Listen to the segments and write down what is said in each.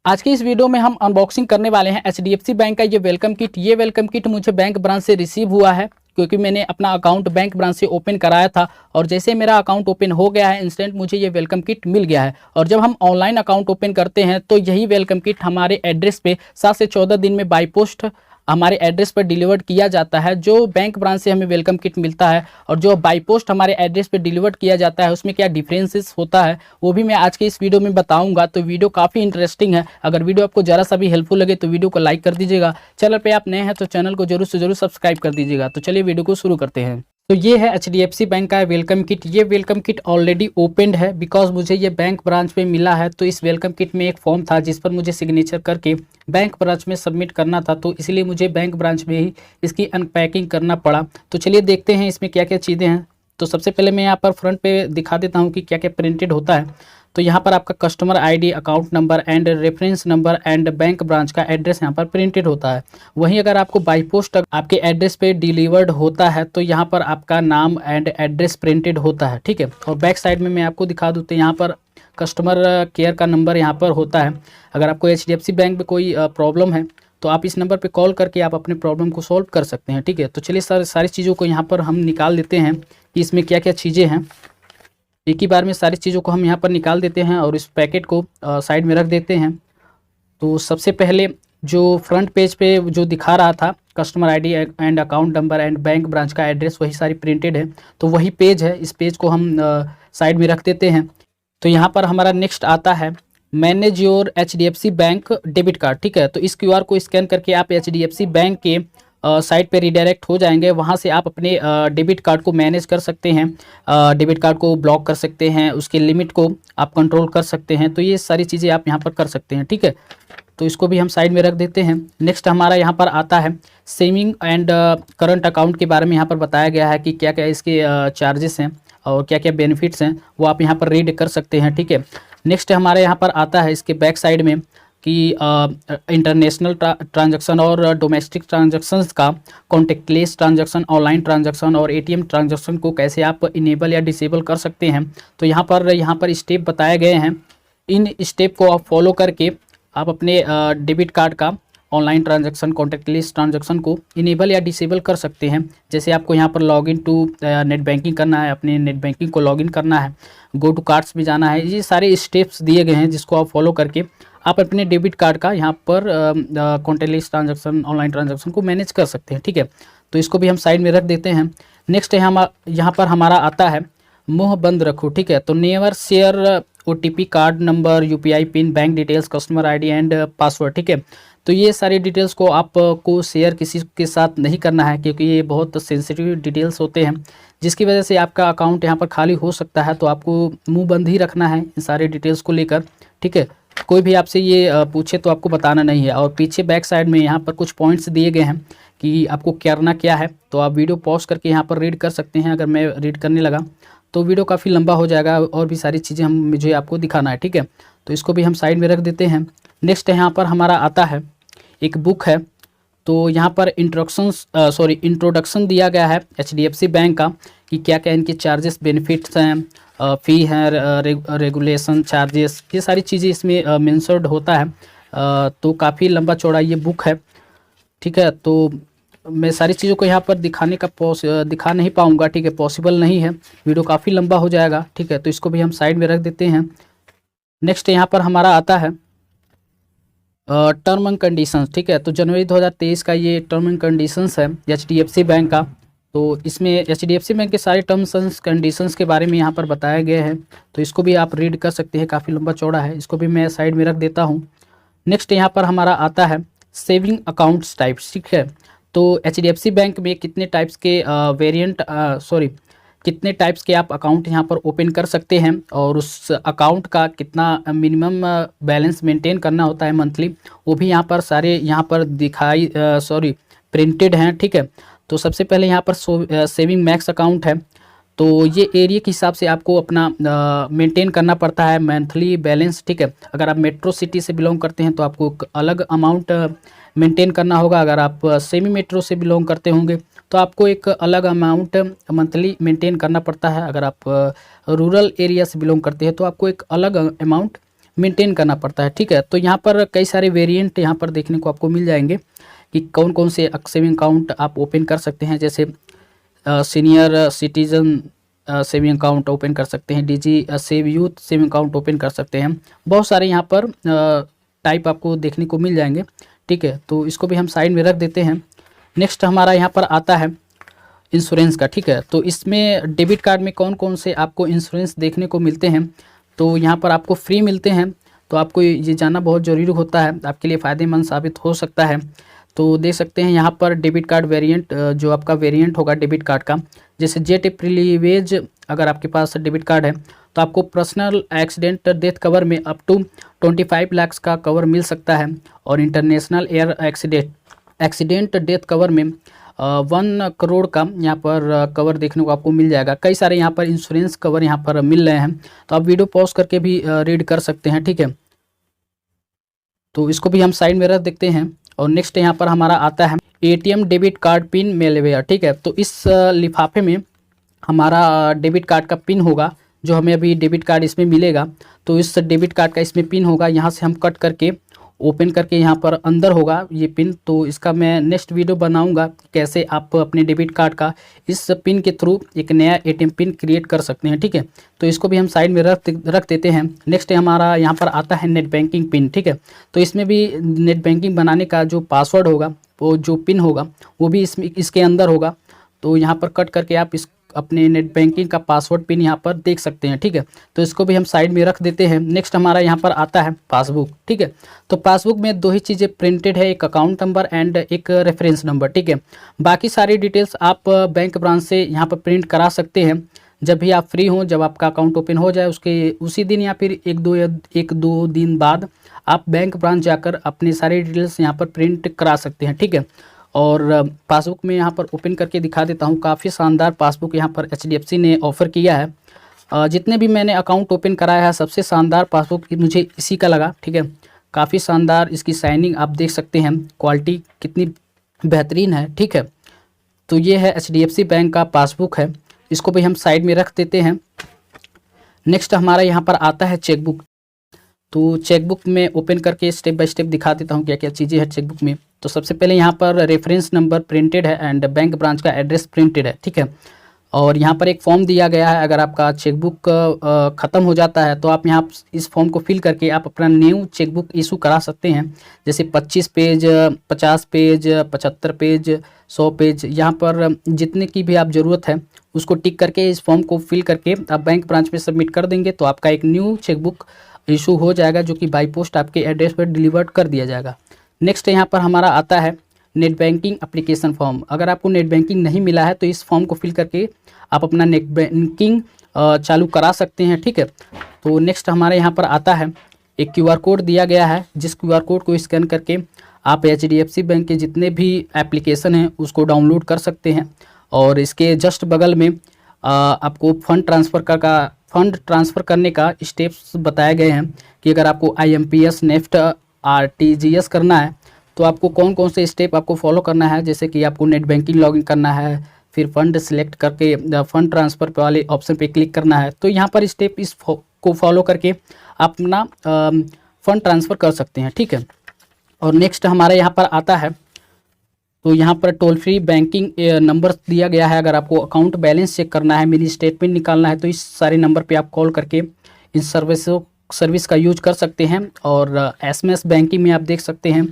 आज की इस वीडियो में हम अनबॉक्सिंग करने वाले हैं एचडीएफसी बैंक का ये वेलकम किट। ये वेलकम किट मुझे बैंक ब्रांच से रिसीव हुआ है क्योंकि मैंने अपना अकाउंट बैंक ब्रांच से ओपन कराया था और जैसे मेरा अकाउंट ओपन हो गया है इंस्टेंट मुझे ये वेलकम किट मिल गया है। और जब हम ऑनलाइन अकाउंट ओपन करते हैं तो यही वेलकम किट हमारे एड्रेस पे 7 से 14 दिन में बाई पोस्ट हमारे एड्रेस पर डिलीवर्ड किया जाता है। जो बैंक ब्रांच से हमें वेलकम किट मिलता है और जो बाई पोस्ट हमारे एड्रेस पे डिलीवर्ड किया जाता है उसमें क्या डिफरेंसेस होता है वो भी मैं आज के इस वीडियो में बताऊंगा। तो वीडियो काफ़ी इंटरेस्टिंग है। अगर वीडियो आपको ज़रा सा भी हेल्पफुल लगे तो वीडियो को लाइक कर दीजिएगा। चैनल पे आप नए हैं तो चैनल को जरूर से जरूर सब्सक्राइब कर दीजिएगा। तो चलिए वीडियो को शुरू करते हैं। तो ये है एचडीएफसी बैंक का वेलकम किट। ये वेलकम किट ऑलरेडी ओपनड है बिकॉज मुझे ये बैंक ब्रांच में मिला है। तो इस वेलकम किट में एक फॉर्म था जिस पर मुझे सिग्नेचर करके बैंक ब्रांच में सबमिट करना था, तो इसलिए मुझे बैंक ब्रांच में ही इसकी अनपैकिंग करना पड़ा। तो चलिए देखते हैं इसमें क्या क्या चीज़ें हैं। तो सबसे पहले मैं यहाँ पर फ्रंट पे दिखा देता हूँ कि क्या क्या प्रिंटेड होता है। तो यहाँ पर आपका customer ID, account number and reference number and bank branch का एड्रेस यहाँ पर प्रिंटेड होता है। वहीं अगर आपको बाई पोस्ट आपके एड्रेस पे डिलीवर्ड होता है तो यहाँ पर आपका नाम एंड एड्रेस प्रिंटेड होता है, ठीक है। और बैक साइड में मैं आपको दिखा दूँ तो यहाँ पर कस्टमर केयर का नंबर यहाँ पर होता है। अगर आपको एचडीएफसी बैंक में कोई प्रॉब्लम है तो आप इस नंबर पे कॉल करके आप अपने प्रॉब्लम को सॉल्व कर सकते हैं, ठीक है। तो चलिए सारी चीज़ों को यहाँ पर हम निकाल देते हैं कि इसमें क्या क्या चीज़ें हैं। एक ही बार में सारी चीज़ों को हम यहाँ पर निकाल देते हैं और इस पैकेट को साइड में रख देते हैं। तो सबसे पहले जो फ्रंट पेज पे जो दिखा रहा था customer ID and account number and bank branch का एड्रेस वही सारी प्रिंटेड है, तो वही पेज है। इस पेज को हम साइड में रख देते हैं। तो यहाँ पर हमारा नेक्स्ट आता है manage your HDFC bank debit card, ठीक है। तो इस क्यूआर को स्कैन करके आप एचडीएफसी बैंक के साइट पे रिडायरेक्ट हो जाएंगे। वहाँ से आप अपने डेबिट कार्ड को मैनेज कर सकते हैं, डेबिट कार्ड को ब्लॉक कर सकते हैं, उसके लिमिट को आप कंट्रोल कर सकते हैं। तो ये सारी चीज़ें आप यहाँ पर कर सकते हैं, ठीक है। तो इसको भी हम साइड में रख देते हैं। नेक्स्ट हमारा यहाँ पर आता है सेविंग एंड करंट अकाउंट के बारे में यहाँ पर बताया गया है कि क्या क्या इसके चार्जेस हैं और क्या क्या बेनिफिट्स हैं, वो आप यहाँ पर रीड कर सकते हैं, ठीक है। नेक्स्ट हमारे यहाँ पर आता है इसके बैक साइड में कि इंटरनेशनल ट्रांजैक्शन और डोमेस्टिक ट्रांजैक्शंस का कॉन्टेक्टलेस ट्रांजैक्शन, ऑनलाइन ट्रांजैक्शन और एटीएम ट्रांजैक्शन को कैसे आप इनेबल या डिसेबल कर सकते हैं। तो यहाँ पर स्टेप बताए गए हैं। इन स्टेप को आप फॉलो करके आप अपने डेबिट कार्ड का ऑनलाइन ट्रांजैक्शन, कॉन्टेक्टलेस ट्रांजैक्शन को इनेबल या डिसेबल कर सकते हैं। जैसे आपको यहाँ पर लॉगिन टू नेट बैंकिंग करना है, अपने नेट बैंकिंग को लॉगिन करना है, गो टू कार्ड्स में जाना है। ये सारे स्टेप्स दिए गए हैं जिसको आप फॉलो करके आप अपने डेबिट कार्ड का यहाँ पर कॉन्टेक्टलेस ट्रांजैक्शन, ऑनलाइन ट्रांजैक्शन को मैनेज कर सकते हैं, ठीक है। तो इसको भी हम साइड में रख देते हैं। नेक्स्ट यहाँ पर हमारा आता है मुंह बंद रखो, ठीक है। तो never share OTP, card number, UPI pin, bank details, customer ID and password, ठीक है। तो ये सारी डिटेल्स को आपको शेयर किसी के साथ नहीं करना है क्योंकि ये बहुत सेंसिटिव डिटेल्स होते हैं जिसकी वजह से आपका अकाउंट यहाँ पर खाली हो सकता है। तो आपको मुंह बंद ही रखना है इन सारे डिटेल्स को लेकर, ठीक है। कोई भी आपसे ये पूछे तो आपको बताना नहीं है। और पीछे बैक साइड में यहाँ पर कुछ पॉइंट्स दिए गए हैं कि आपको करना क्या है। तो आप वीडियो पॉज करके यहाँ पर रीड कर सकते हैं। अगर मैं रीड करने लगा तो वीडियो काफ़ी लंबा हो जाएगा और भी सारी चीज़ें मुझे आपको दिखाना है, ठीक है। तो इसको भी हम साइड में रख देते हैं। नेक्स्ट यहाँ पर हमारा आता है एक बुक है। तो यहाँ पर इंट्रोडक्शन दिया गया है एचडीएफसी बैंक का कि क्या क्या इनके चार्जेस, बेनिफिट्स हैं, फ़ी है, रेगुलेशन, चार्जेस, ये सारी चीज़ें इसमें मेंशन्ड होता है। तो काफ़ी लंबा चौड़ा ये बुक है, ठीक है। तो मैं सारी चीज़ों को यहाँ पर दिखा नहीं पाऊँगा, ठीक है, पॉसिबल नहीं है, वीडियो काफ़ी लंबा हो जाएगा, ठीक है। तो इसको भी हम साइड में रख देते हैं। नेक्स्ट यहाँ पर हमारा आता है टर्म एंड कंडीशंस, ठीक है। तो जनवरी 2023 का ये टर्म एंड कंडीशंस है एचडीएफसी बैंक का। तो इसमें एचडीएफसी बैंक के सारे टर्म्स एंड कंडीशंस के बारे में यहाँ पर बताया गया है। तो इसको भी आप रीड कर सकते हैं, काफ़ी लंबा चौड़ा है। इसको भी मैं साइड में रख देता हूँ। नेक्स्ट यहाँ पर हमारा आता है सेविंग अकाउंट्स टाइप्स, ठीक है। तो एचडीएफसी बैंक में कितने टाइप्स के कितने टाइप्स के आप अकाउंट यहाँ पर ओपन कर सकते हैं और उस अकाउंट का कितना मिनिमम बैलेंस मेंटेन करना होता है मंथली, वो भी यहाँ पर सारे यहाँ पर प्रिंटेड हैं, ठीक है। तो सबसे पहले यहाँ पर सेविंग मैक्स अकाउंट है। तो ये एरिया के हिसाब से आपको अपना मेंटेन करना पड़ता है मंथली बैलेंस, ठीक है। अगर आप मेट्रो सिटी से बिलोंग करते हैं तो आपको अलग अमाउंट मेंटेन करना होगा। अगर आप सेमी मेट्रो से बिलोंग करते होंगे तो आपको एक अलग अमाउंट मंथली मेंटेन करना पड़ता है। अगर आप रूरल एरिया से बिलोंग करते हैं तो आपको एक अलग अमाउंट मेंटेन करना पड़ता है। ठीक है, तो यहाँ पर कई सारे वेरिएंट यहाँ पर देखने को आपको मिल जाएंगे कि कौन कौन से सेविंग अकाउंट आप ओपन कर सकते हैं। जैसे senior citizen saving account open कर सकते हैं, DG save youth saving account open कर सकते हैं। बहुत सारे यहाँ पर टाइप आपको देखने को मिल जाएंगे। ठीक है, तो इसको भी हम साइड में रख देते हैं। नेक्स्ट हमारा यहाँ पर आता है इंश्योरेंस का। ठीक है, तो इसमें डेबिट कार्ड में कौन कौन से आपको इंश्योरेंस देखने को मिलते हैं। तो यहाँ पर आपको फ्री मिलते हैं, तो आपको ये जानना बहुत ज़रूरी होता है, आपके लिए फ़ायदेमंद साबित हो सकता है। तो देख सकते हैं यहाँ पर डेबिट कार्ड वेरिएंट, जो आपका वेरिएंट होगा डेबिट कार्ड का, जैसे जेट प्रिविलेज अगर आपके पास डेबिट कार्ड है तो आपको पर्सनल एक्सीडेंट डेथ कवर में अप टू 25 लाख का कवर मिल सकता है, और international air accident death cover में 1 करोड़ का यहाँ पर कवर देखने को आपको मिल जाएगा। कई सारे यहाँ पर इंश्योरेंस कवर यहाँ पर मिल रहे हैं, तो आप वीडियो पॉज करके भी रीड कर सकते हैं। ठीक है, तो इसको भी हम साइड में रख देखते हैं। और नेक्स्ट यहाँ पर हमारा आता है ATM debit card pin malware. ठीक है, तो इस लिफाफे में हमारा डेबिट कार्ड का पिन होगा, जो हमें अभी डेबिट कार्ड इसमें मिलेगा। तो इस डेबिट कार्ड का इसमें पिन होगा, यहाँ से हम कट करके ओपन करके यहाँ पर अंदर होगा ये पिन। तो इसका मैं नेक्स्ट वीडियो बनाऊंगा कैसे आप अपने डेबिट कार्ड का इस पिन के थ्रू एक नया एटीएम पिन क्रिएट कर सकते हैं। ठीक है, तो इसको भी हम साइड में रख देते हैं। नेक्स्ट हमारा यहाँ पर आता है नेट बैंकिंग पिन। ठीक है, तो इसमें भी नेट बैंकिंग बनाने का जो पासवर्ड होगा, वो जो पिन होगा, वो भी इसके अंदर होगा। तो यहाँ पर कट करके आप इस अपने नेट बैंकिंग का पासवर्ड पिन यहाँ पर देख सकते हैं। ठीक है, तो इसको भी हम साइड में रख देते हैं। नेक्स्ट हमारा यहाँ पर आता है पासबुक। ठीक है, तो पासबुक में 2 ही चीज़ें प्रिंटेड है, एक अकाउंट नंबर एंड एक रेफरेंस नंबर। ठीक है, बाकी सारी डिटेल्स आप बैंक ब्रांच से यहाँ पर प्रिंट करा सकते हैं जब भी आप फ्री हों, जब आपका अकाउंट ओपन हो जाए उसके उसी दिन या फिर एक दो दिन बाद आप बैंक ब्रांच जाकर अपनी सारी डिटेल्स यहाँ पर प्रिंट करा सकते हैं। ठीक है, और पासबुक में यहाँ पर ओपन करके दिखा देता हूँ। काफ़ी शानदार पासबुक यहाँ पर एचडीएफसी ने ऑफ़र किया है। जितने भी मैंने अकाउंट ओपन कराया है, सबसे शानदार पासबुक मुझे इसी का लगा। ठीक है, काफ़ी शानदार इसकी शाइनिंग आप देख सकते हैं, क्वालिटी कितनी बेहतरीन है। ठीक है, तो ये है एचडीएफसी बैंक का पासबुक है, इसको भी हम साइड में रख देते हैं। नेक्स्ट हमारा यहाँ पर आता है चेकबुक। तो चेकबुक में ओपन करके स्टेप बाय स्टेप दिखा देता हूँ क्या क्या चीज़ें हैं चेकबुक में। तो सबसे पहले यहाँ पर रेफरेंस नंबर प्रिंटेड है एंड बैंक ब्रांच का एड्रेस प्रिंटेड है। ठीक है, और यहाँ पर एक फॉर्म दिया गया है, अगर आपका चेकबुक ख़त्म हो जाता है तो आप यहाँ इस फॉर्म को फिल करके आप अपना न्यू चेकबुक इशू करा सकते हैं। जैसे 25 पेज, 50 पेज, 75 पेज, 100 पेज, यहाँ पर जितने की भी आप ज़रूरत है उसको टिक करके इस फॉर्म को फिल करके आप बैंक ब्रांच में सबमिट कर देंगे, तो आपका एक न्यू चेकबुक इशू हो जाएगा, जो कि बाई पोस्ट आपके एड्रेस पर डिलीवर्ड कर दिया जाएगा। नेक्स्ट यहाँ पर हमारा आता है नेट बैंकिंग एप्लीकेशन फॉर्म। अगर आपको नेट बैंकिंग नहीं मिला है तो इस फॉर्म को फिल करके आप अपना नेट बैंकिंग चालू करा सकते हैं। ठीक है, तो नेक्स्ट हमारे यहाँ पर आता है एक क्यूआर कोड दिया गया है, जिस क्यूआर कोड को स्कैन करके आप एचडीएफसी बैंक के जितने भी एप्लीकेशन हैं उसको डाउनलोड कर सकते हैं। और इसके जस्ट बगल में आपको फंड ट्रांसफ़र करने का स्टेप्स बताए गए हैं कि अगर आपको IMPS, नेफ्ट, RTGS करना है तो आपको कौन कौन से स्टेप आपको फॉलो करना है। जैसे कि आपको नेट बैंकिंग लॉगिन करना है, फिर फंड सिलेक्ट करके फंड ट्रांसफ़र वाले ऑप्शन पे क्लिक करना है। तो यहाँ पर स्टेप इस को फॉलो करके आप अपना फंड ट्रांसफ़र कर सकते हैं। ठीक है, और नेक्स्ट हमारे यहाँ पर आता है, तो यहाँ पर टोल फ्री बैंकिंग नंबर दिया गया है। अगर आपको अकाउंट बैलेंस चेक करना है, मिनी स्टेटमेंट निकालना है, तो इस सारे नंबर पे आप कॉल करके इन सर्विस का यूज कर सकते हैं। और SMS बैंकिंग में आप देख सकते हैं,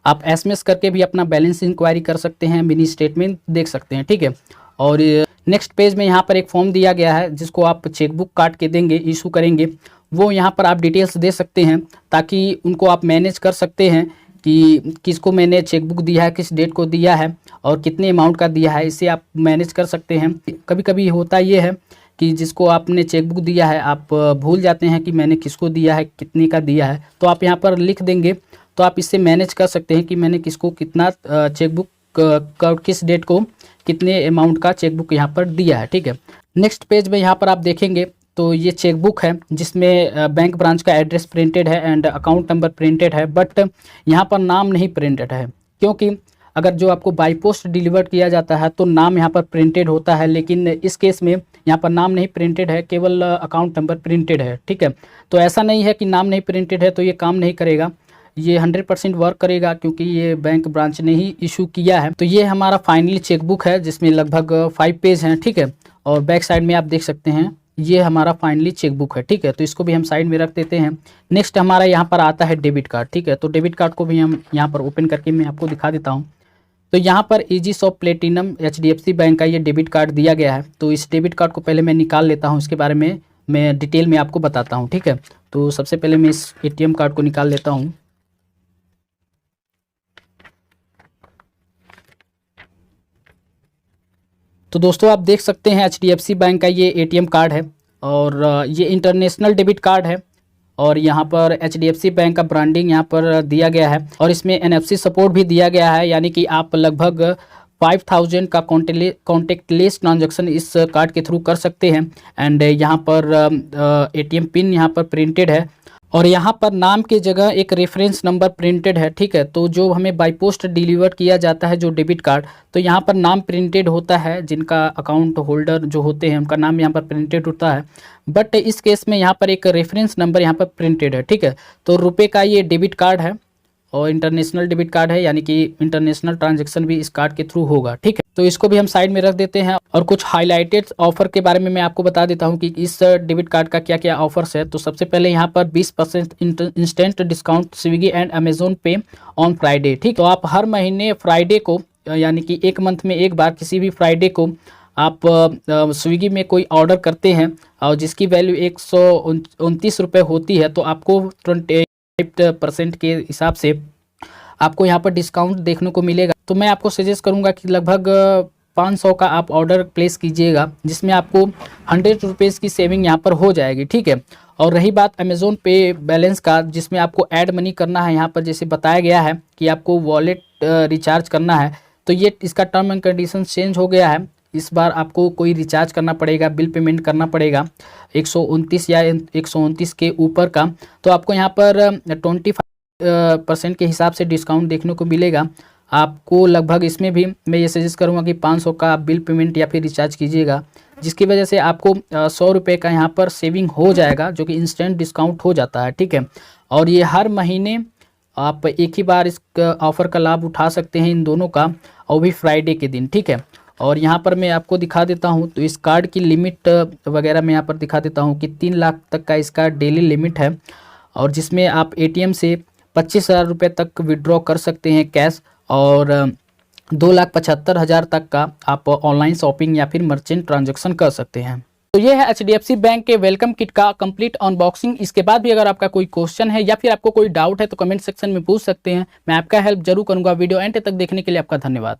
आप SMS करके भी अपना बैलेंस इंक्वायरी कर सकते हैं, मिनी स्टेटमेंट देख सकते हैं। ठीक है, और नेक्स्ट पेज में यहाँ पर एक फॉर्म दिया गया है जिसको आप चेकबुक काट के देंगे, इशू करेंगे, वो यहाँ पर आप डिटेल्स दे सकते हैं ताकि उनको आप मैनेज कर सकते हैं कि किसको मैंने चेकबुक दिया है, किस डेट को दिया है और कितने अमाउंट का दिया है, इसे आप मैनेज कर सकते हैं। कभी कभी होता ये है कि जिसको आपने चेकबुक दिया है आप भूल जाते हैं कि मैंने किसको दिया है, कितने का दिया है, तो आप यहाँ पर लिख देंगे तो आप इससे मैनेज कर सकते हैं कि मैंने किसको कितना चेकबुक किस डेट को कितने अमाउंट का चेकबुक यहाँ पर दिया है। ठीक है, नेक्स्ट पेज में यहाँ पर आप देखेंगे तो ये चेकबुक है जिसमें बैंक ब्रांच का एड्रेस प्रिंटेड है एंड अकाउंट नंबर प्रिंटेड है, बट यहाँ पर नाम नहीं प्रिंटेड है, क्योंकि अगर जो आपको बाई पोस्ट डिलीवर किया जाता है तो नाम यहाँ पर प्रिंटेड होता है, लेकिन इस केस में यहाँ पर नाम नहीं प्रिंटेड है, केवल अकाउंट नंबर प्रिंटेड है। ठीक है, तो ऐसा नहीं है कि नाम नहीं प्रिंटेड है तो ये काम नहीं करेगा, ये 100% वर्क करेगा क्योंकि ये बैंक ब्रांच ने ही इशू किया है। तो ये हमारा फाइनली चेकबुक है जिसमें लगभग 5 पेज हैं। ठीक है, और बैक साइड में आप देख सकते हैं ये हमारा फाइनली चेकबुक है। ठीक है, तो इसको भी हम साइड में रख देते हैं। नेक्स्ट हमारा यहाँ पर आता है डेबिट कार्ड। ठीक है, तो डेबिट कार्ड को भी हम यहाँ पर ओपन करके मैं आपको दिखा देता हूँ। तो यहाँ पर easy shop platinum HDFC bank का ये डेबिट कार्ड दिया गया है। तो इस डेबिट कार्ड को पहले मैं निकाल लेता हूँ, इसके बारे में मैं डिटेल में आपको बताता हूँ। ठीक है, तो सबसे पहले मैं इस ATM कार्ड को निकाल लेता हूँ। तो दोस्तों आप देख सकते हैं HDFC बैंक का ये ATM कार्ड है और ये इंटरनेशनल डेबिट कार्ड है और यहाँ पर HDFC बैंक का ब्रांडिंग यहाँ पर दिया गया है और इसमें NFC सपोर्ट भी दिया गया है, यानी कि आप लगभग 5000 का कॉन्टेक्टलेस ट्रांजैक्शन इस कार्ड के थ्रू कर सकते हैं। एंड यहाँ पर ATM पिन यहाँ पर प्रिंटेड है और यहाँ पर नाम की जगह एक रेफरेंस नंबर प्रिंटेड है। ठीक है, तो जो हमें बाई पोस्ट डिलीवर किया जाता है जो डेबिट कार्ड, तो यहाँ पर नाम प्रिंटेड होता है, जिनका अकाउंट होल्डर जो होते हैं उनका नाम यहाँ पर प्रिंटेड होता है। बट इस केस में यहाँ पर एक रेफरेंस नंबर यहाँ पर प्रिंटेड है। ठीक है, तो रुपए का ये डेबिट कार्ड है और इंटरनेशनल डेबिट कार्ड है, यानी कि इंटरनेशनल ट्रांजैक्शन भी इस कार्ड के थ्रू होगा। ठीक है, तो इसको भी हम साइड में रख देते हैं और कुछ हाईलाइटेड ऑफर के बारे में मैं आपको बता देता हूं कि इस डेबिट कार्ड का क्या क्या ऑफर्स है। तो सबसे पहले यहाँ पर 20% instant discount Swiggy and Amazon पे ऑन फ्राइडे। ठीक, तो आप हर महीने फ्राइडे को, यानी कि एक मंथ में एक बार किसी भी फ्राइडे को आप स्विगी में कोई ऑर्डर करते हैं और जिसकी वैल्यू 129 रुपये होती है, तो आपको 25% के हिसाब से आपको यहाँ पर डिस्काउंट देखने को मिलेगा। तो मैं आपको सजेस्ट करूँगा कि लगभग 500 का आप ऑर्डर प्लेस कीजिएगा, जिसमें आपको 100 रुपीज़ की सेविंग यहाँ पर हो जाएगी। ठीक है, और रही बात अमेज़ोन पे बैलेंस का, जिसमें आपको ऐड मनी करना है, यहाँ पर जैसे बताया गया है कि आपको वॉलेट रिचार्ज करना है, तो ये इसका टर्म एंड कंडीशन चेंज हो गया है। इस बार आपको कोई रिचार्ज करना पड़ेगा, बिल पेमेंट करना पड़ेगा 129 या 129 के ऊपर का, तो आपको यहाँ पर 25% के हिसाब से डिस्काउंट देखने को मिलेगा आपको। लगभग इसमें भी मैं ये सजेस्ट करूँगा कि 500 का आप बिल पेमेंट या फिर रिचार्ज कीजिएगा, जिसकी वजह से आपको 100 रुपये का यहाँ पर सेविंग हो जाएगा, जो कि इंस्टेंट डिस्काउंट हो जाता है। ठीक है, और ये हर महीने आप एक ही बार इस ऑफ़र का लाभ उठा सकते हैं, इन दोनों का, और भी फ्राइडे के दिन। ठीक है, और यहाँ पर मैं आपको दिखा देता हूँ, तो इस कार्ड की लिमिट वगैरह मैं यहाँ पर दिखा देता हूँ कि 3 लाख तक का इसका डेली लिमिट है और जिसमें आप ATM से 25,000 रुपये तक विड्रॉ कर सकते हैं कैश और 2,75,000 तक का आप ऑनलाइन शॉपिंग या फिर मर्चेंट ट्रांजैक्शन कर सकते हैं। तो ये है HDFC बैंक के वेलकम किट का कंप्लीट अनबॉक्सिंग। इसके बाद भी अगर आपका कोई क्वेश्चन है या फिर आपको कोई डाउट है तो कमेंट सेक्शन में पूछ सकते हैं, मैं आपका हेल्प जरूर करूँगा। वीडियो एंड तक देखने के लिए आपका धन्यवाद।